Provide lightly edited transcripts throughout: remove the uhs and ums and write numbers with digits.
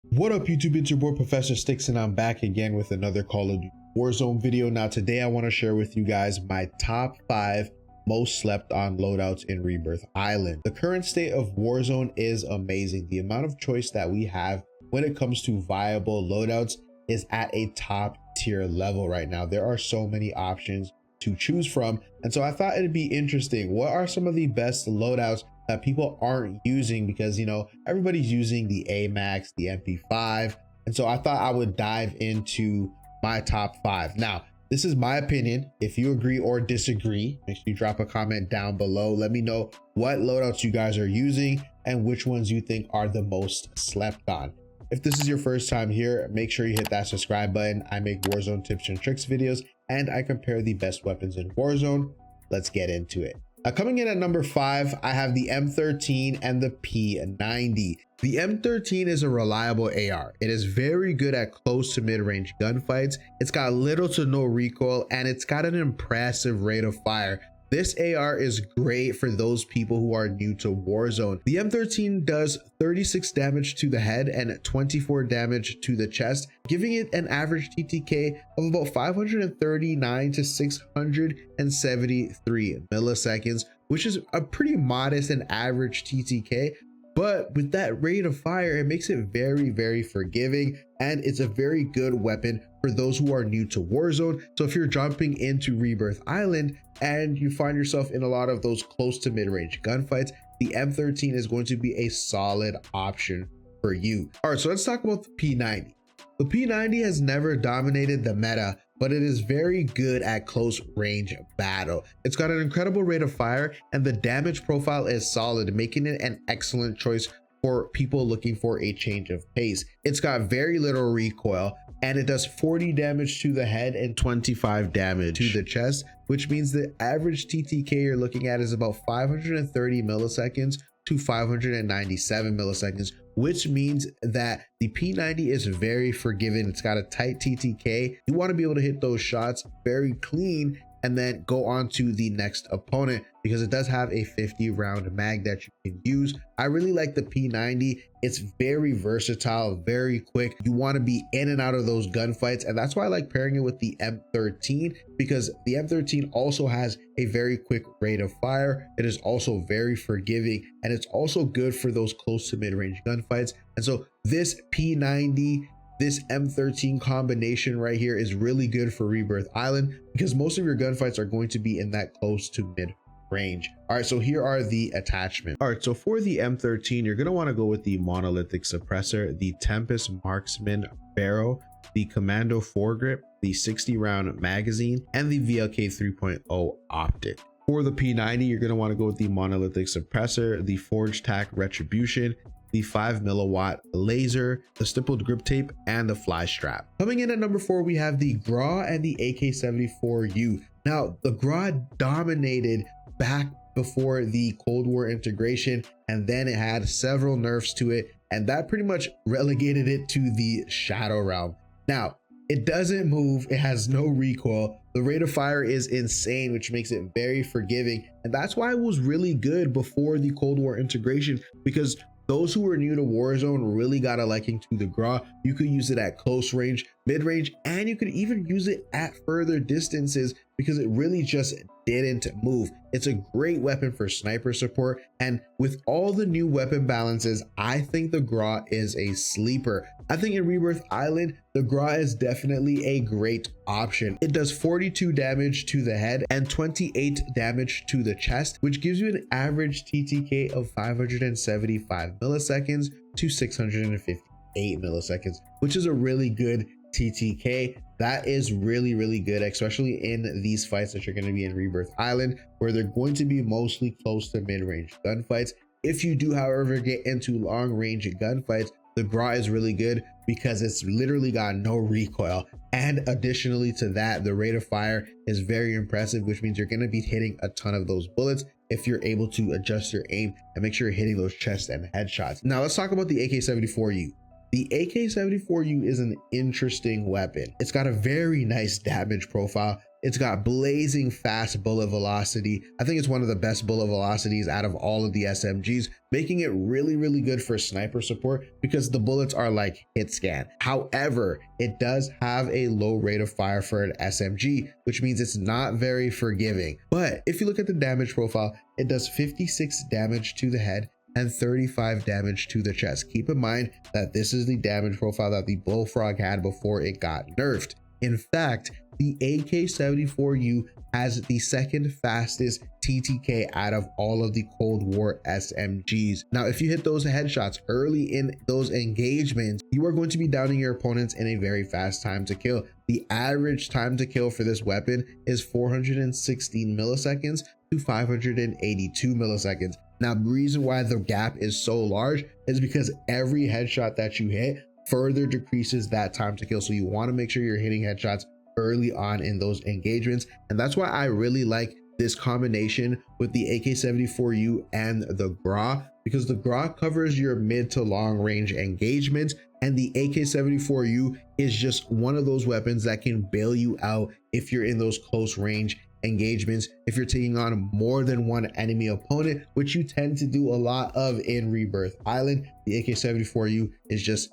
What up YouTube, it's your boy ProfessorStix and I'm back again with another Call of Duty Warzone video. Now today I want to share with you guys my top 5 most slept on loadouts in Rebirth Island. The current state of Warzone is amazing. The amount of choice that we have when it comes to viable loadouts is at a top tier level right now. There are so many options to choose from, and so I thought it'd be interesting. What are some of the best loadouts that people aren't using? Because, you know, everybody's using the AMAX, the MP5, and so I thought I would dive into my top 5. Now, this is my opinion. If you agree or disagree, make sure you drop a comment down below. Let me know what loadouts you guys are using and which ones you think are the most slept on. If this is your first time here, make sure you hit that subscribe button. I make Warzone tips and tricks videos, and I compare the best weapons in Warzone. Let's get into it. Coming in at number 5, I have the M13 and the P90. The M13 is a reliable AR. It is very good at close to mid-range gunfights. It's got little to no recoil, and it's got an impressive rate of fire. This AR is great for those people who are new to Warzone. The M13 does 36 damage to the head and 24 damage to the chest, giving it an average TTK of about 539 to 673 milliseconds, which is a pretty modest and average TTK. But with that rate of fire, it makes it very, very forgiving, and it's a very good weapon for those who are new to Warzone. So if you're jumping into Rebirth Island and you find yourself in a lot of those close to mid-range gunfights, the M13 is going to be a solid option for you. All right, so let's talk about the P90. The P90 has never dominated the meta, but it is very good at close range battle. It's got an incredible rate of fire, and the damage profile is solid, making it an excellent choice for people looking for a change of pace. It's got very little recoil, and it does 40 damage to the head and 25 damage to the chest, which means the average TTK you're looking at is about 530 milliseconds to 597 milliseconds, which means that the P90 is very forgiving. It's got a tight TTK. You want to be able to hit those shots very clean and then go on to the next opponent, because it does have a 50 round mag that you can use. I really like the P90. It's very versatile, very quick. You want to be in and out of those gunfights, and that's why I like pairing it with the M13, because the M13 also has a very quick rate of fire. It is also very forgiving, and it's also good for those close to mid-range gunfights. And so this P90, this M13 combination right here is really good for Rebirth Island, because most of your gunfights are going to be in that close to mid range. All right, so here are the attachments. All right, so for the M13, you're going to want to go with the monolithic suppressor, the Tempest Marksman barrel, the Commando foregrip, the 60 round magazine, and the VLK 3.0 optic. For the P90, you're going to want to go with the monolithic suppressor, the Forge Tac Retribution, the 5 milliwatt laser, the stippled grip tape, and the fly strap. Coming in at number 4, we have the GRA and the AK-74U. Now, the GRA dominated back before the Cold War integration, and then it had several nerfs to it, and that pretty much relegated it to the Shadow Realm. Now, it doesn't move, it has no recoil, the rate of fire is insane, which makes it very forgiving, and that's why it was really good before the Cold War integration, because those who were new to Warzone really got a liking to the GRA. You could use it at close range, mid-range, and you could even use it at further distances, because it really just didn't move. It's a great weapon for sniper support, and with all the new weapon balances, I think the GRA is a sleeper. I think in Rebirth Island, the GRA is definitely a great option. It does 42 damage to the head and 28 damage to the chest, which gives you an average TTK of 575 milliseconds to 658 milliseconds, which is a really good TTK. That is really, really good, especially in these fights that you're going to be in Rebirth Island, where they're going to be mostly close to mid-range gunfights. If you do, however, get into long-range gunfights, the GRA is really good because it's literally got no recoil, and additionally to that, the rate of fire is very impressive, which means you're going to be hitting a ton of those bullets if you're able to adjust your aim and make sure you're hitting those chest and headshots. Now let's talk about the AK-74U. The AK-74U is an interesting weapon. It's got a very nice damage profile, It's got blazing fast bullet velocity. I think it's one of the best bullet velocities out of all of the SMGs, making it really, really good for sniper support because the bullets are like hit scan. However, it does have a low rate of fire for an SMG, which means it's not very forgiving. But if you look at the damage profile, it does 56 damage to the head and 35 damage to the chest. Keep in mind that this is the damage profile that the Bullfrog had before it got nerfed. In fact, the AK-74U has the second fastest TTK out of all of the Cold War SMGs. Now, if you hit those headshots early in those engagements, you are going to be downing your opponents in a very fast time to kill. The average time to kill for this weapon is 416 milliseconds to 582 milliseconds. Now, the reason why the gap is so large is because every headshot that you hit further decreases that time to kill. So you want to make sure you're hitting headshots early on in those engagements. And that's why I really like this combination with the AK-74U and the GRA, because the GRA covers your mid to long range engagements, and the AK-74U is just one of those weapons that can bail you out if you're in those close range engagements, if you're taking on more than one enemy opponent, which you tend to do a lot of in Rebirth Island. The AK-74U is just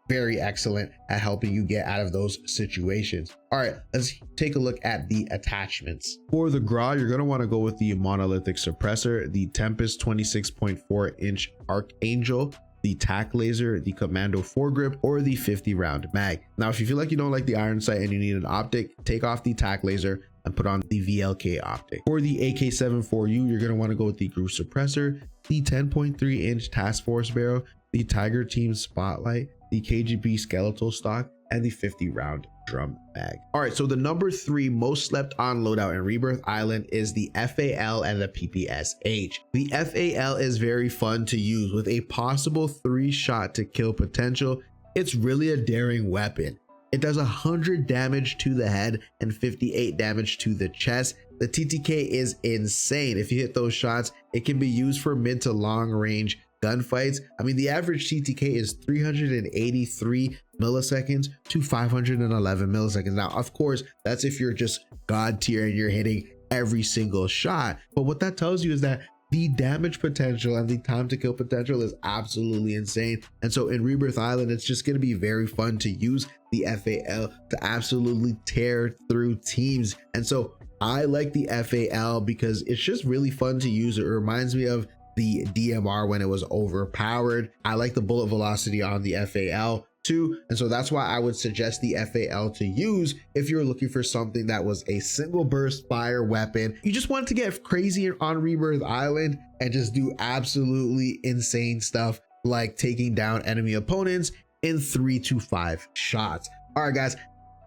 very excellent at helping you get out of those situations. All right, let's take a look at the attachments. For the GRA, you're going to want to go with the monolithic suppressor, the Tempest 26.4 inch Archangel, the tac laser, the commando foregrip, or the 50 round mag. Now, if you feel like you don't like the iron sight and you need an optic, take off the tac laser and put on the VLK optic. For the AK-74U, you're going to want to go with the groove suppressor, the 10.3 inch task force barrel, the Tiger Team Spotlight, the KGB skeletal stock, and the 50 round drum mag. All right, so the number 3 most slept on loadout in Rebirth Island is the FAL and the PPSH. The FAL is very fun to use with a possible 3-shot to kill potential. It's really a daring weapon. It does 100 damage to the head and 58 damage to the chest. The TTK is insane. If you hit those shots, it can be used for mid to long range gunfights. I mean, the average TTK is 383 milliseconds to 511 milliseconds. Now, of course, that's if you're just God tier and you're hitting every single shot. But what that tells you is that the damage potential and the time to kill potential is absolutely insane. And so in Rebirth Island, it's just going to be very fun to use the FAL to absolutely tear through teams. And so I like the FAL because it's just really fun to use. It reminds me of the DMR when it was overpowered. I like the bullet velocity on the FAL too, and so that's why I would suggest the FAL to use if you're looking for something that was a single burst fire weapon. You just want to get crazy on Rebirth Island and just do absolutely insane stuff like taking down enemy opponents in 3 to 5 shots. All right, guys,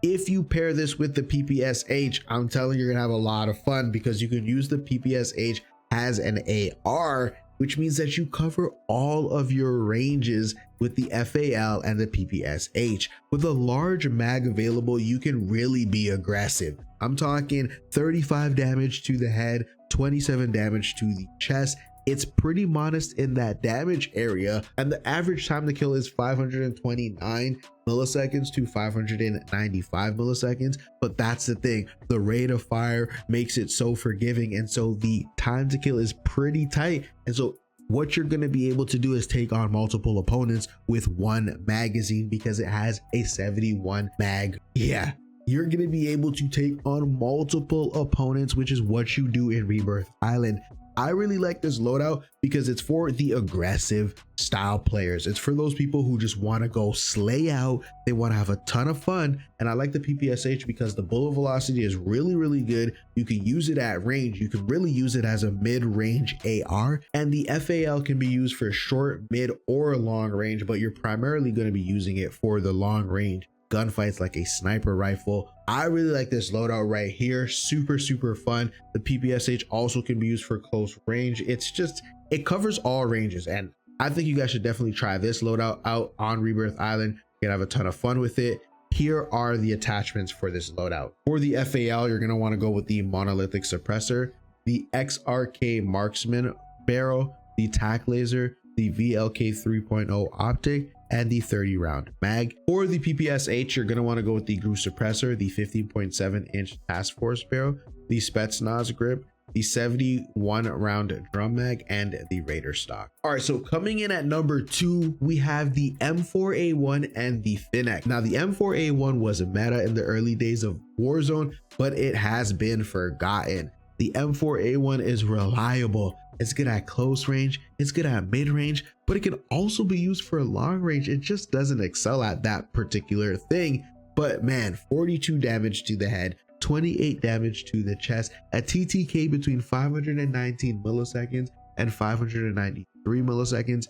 if you pair this with the PPSH, I'm telling you, you're gonna have a lot of fun because you can use the PPSH as an AR, which means that you cover all of your ranges with the FAL and the PPSH. With a large mag available, you can really be aggressive. I'm talking 35 damage to the head, 27 damage to the chest. It's pretty modest in that damage area, and the average time to kill is 529 milliseconds to 595 milliseconds. But that's the thing, the rate of fire makes it so forgiving, and so the time to kill is pretty tight. And so what you're going to be able to do is take on multiple opponents with one magazine because it has a 71 mag. Yeah, you're going to be able to take on multiple opponents, which is what you do in Rebirth Island. I really like this loadout because it's for the aggressive style players. It's for those people who just want to go slay out. They want to have a ton of fun. And I like the PPSH because the bullet velocity is really, really good. You can use it at range. You can really use it as a mid-range AR. And the FAL can be used for short, mid, or long range, but you're primarily going to be using it for the long range gunfights like a sniper rifle. I really like this loadout right here. Super, super fun. The PPSH also can be used for close range. It's just, it covers all ranges. And I think you guys should definitely try this loadout out on Rebirth Island. You're gonna have a ton of fun with it. Here are the attachments for this loadout. For the FAL, you're gonna wanna go with the monolithic suppressor, the XRK marksman barrel, the tac laser, the VLK 3.0 optic, and the 30 round mag. For the PPSH, you're going to want to go with the GRU suppressor, the 15.7-inch task force barrel, the Spetsnaz grip, the 71 round drum mag, and the Raider stock. All right, so coming in at number 2, we have the M4A1 and the Finneck. Now the M4A1 was a meta in the early days of Warzone, but it has been forgotten. The M4A1 is reliable. It's good at close range, it's good at mid range, but it can also be used for long range. It just doesn't excel at that particular thing. But man, 42 damage to the head, 28 damage to the chest, a TTK between 519 milliseconds and 593 milliseconds.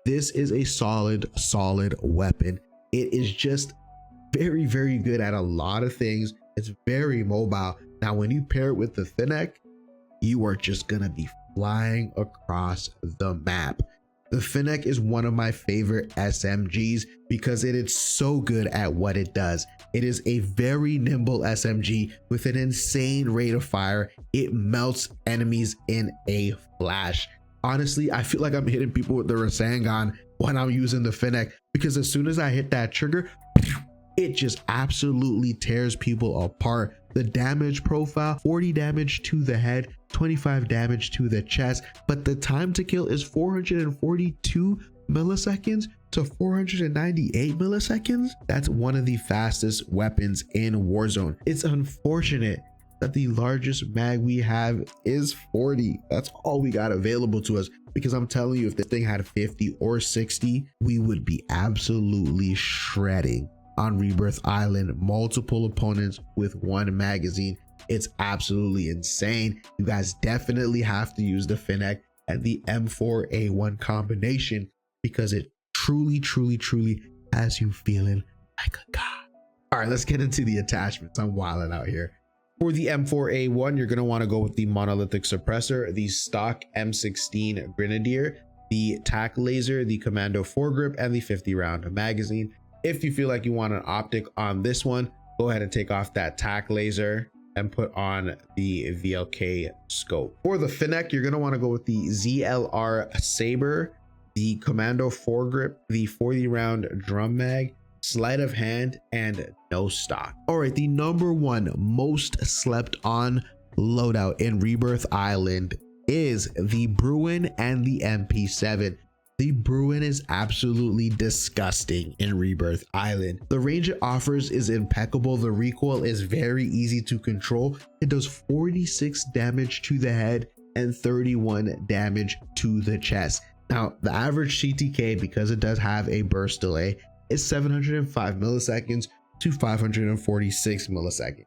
This is a solid weapon. It is just very, very good at a lot of things. It's very mobile. Now, when you pair it with the Finneck, you are just gonna be flying across the map. The Finneck is one of my favorite SMGs because it is so good at what it does. It is a very nimble SMG with an insane rate of fire. It melts enemies in a flash. Honestly, I feel like I'm hitting people with the Rasengan when I'm using the Finneck, because as soon as I hit that trigger, it just absolutely tears people apart. The damage profile, 40 damage to the head, 25 damage to the chest, but the time to kill is 442 milliseconds to 498 milliseconds. That's one of the fastest weapons in Warzone. It's unfortunate that the largest mag we have is 40. That's all we got available to us, because I'm telling you, if this thing had 50 or 60, we would be absolutely shredding on Rebirth Island, multiple opponents with one magazine. It's absolutely insane. You guys definitely have to use the Finneck and the M4A1 combination, because it truly has you feeling like a god. All right, let's get into the attachments. I'm wilding out here. For the M4A1, you're going to want to go with the monolithic suppressor, the stock M16 Grenadier, the tac laser, the commando foregrip, and the 50 round magazine. If you feel like you want an optic on this one, go ahead and take off that tac laser and put on the VLK scope. For the Finneck, you're going to want to go with the ZLR Saber, the commando foregrip, the 40 round drum mag, sleight of hand, and no stock. All right, the number one most slept on loadout in Rebirth Island is the Bruen and the MP7. The Bruen is absolutely disgusting in Rebirth Island. The range it offers is impeccable. The recoil is very easy to control. It does 46 damage to the head and 31 damage to the chest. Now, the average TTK, because it does have a burst delay, is 705 milliseconds to 546 milliseconds.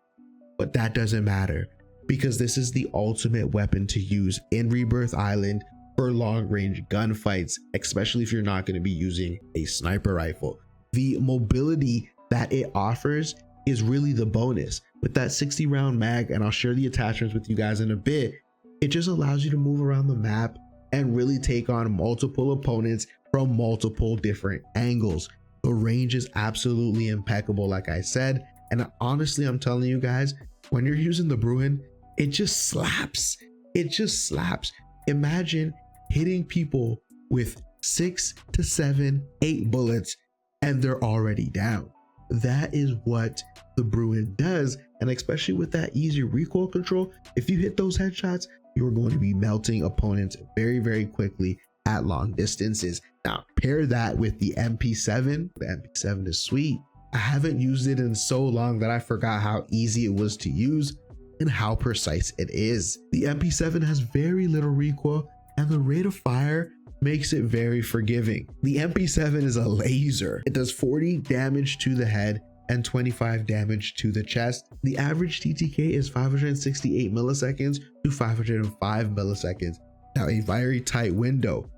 But that doesn't matter, because this is the ultimate weapon to use in Rebirth Island for long range gunfights, especially if you're not going to be using a sniper rifle. The mobility that it offers is really the bonus. With that 60 round mag, and I'll share the attachments with you guys in a bit, it just allows you to move around the map and really take on multiple opponents from multiple different angles. The range is absolutely impeccable, like I said, and honestly, I'm telling you guys, when you're using the Bruen, it just slaps. It just slaps. Imagine hitting people with 6 to 7, 8 bullets and they're already down. That is what the Bruen does, and especially with that easy recoil control, if you hit those headshots, you're going to be melting opponents very, very quickly at long distances. Now pair that with the MP7. The MP7 is sweet. I haven't used it in so long that I forgot how easy it was to use and how precise it is. The MP7 has very little recoil, and the rate of fire makes it very forgiving. The MP7 is a laser. It does 40 damage to the head and 25 damage to the chest. The average TTK is 568 milliseconds to 505 milliseconds. Now, a very tight window.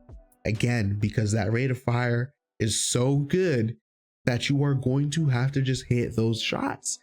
Again, because that rate of fire is so good that you are going to have to just hit those shots.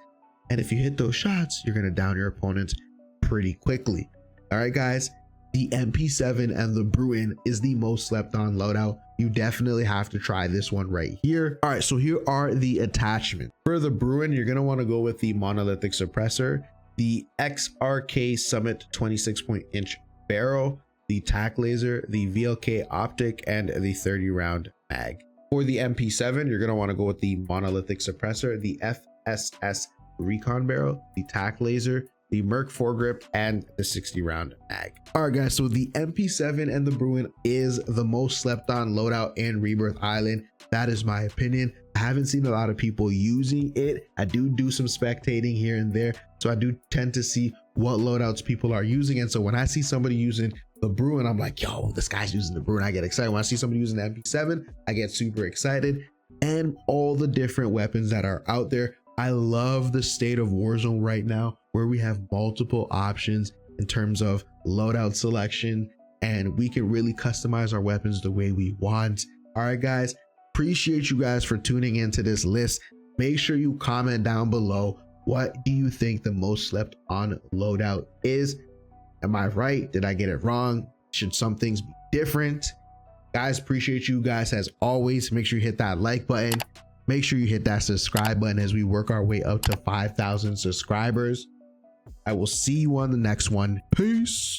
And if you hit those shots, you're going to down your opponents pretty quickly. All right, guys. The MP7 and the Bruen is the most slept on loadout. You definitely have to try this one right here. All right, so here are the attachments. For the Bruen, you're going to want to go with the monolithic suppressor, the XRK Summit 26-point-inch barrel, the tac laser, the VLK optic, and the 30 round mag. For the MP7, you're going to want to go with the monolithic suppressor, the FSS recon barrel, the tac laser, the Merc foregrip, and the 60 round mag. All right guys, so the MP7 and the Bruen is the most slept on loadout in Rebirth Island. That is my opinion. I haven't seen a lot of people using it. I do some spectating here and there, so I do tend to see what loadouts people are using. And so when I see somebody using the Bruen, I'm like, yo, this guy's using the Bruen. I get excited. When I see somebody using the MP7, I get super excited. And all the different weapons that are out there. I love the state of Warzone right now, where we have multiple options in terms of loadout selection, and we can really customize our weapons the way we want. All right, guys, appreciate you guys for tuning into this list. Make sure you comment down below. What do you think the most slept on loadout is? Am I right? Did I get it wrong? Should some things be different? Guys, appreciate you guys as always. Make sure you hit that like button. Make sure you hit that subscribe button as we work our way up to 5,000 subscribers. I will see you on the next one. Peace.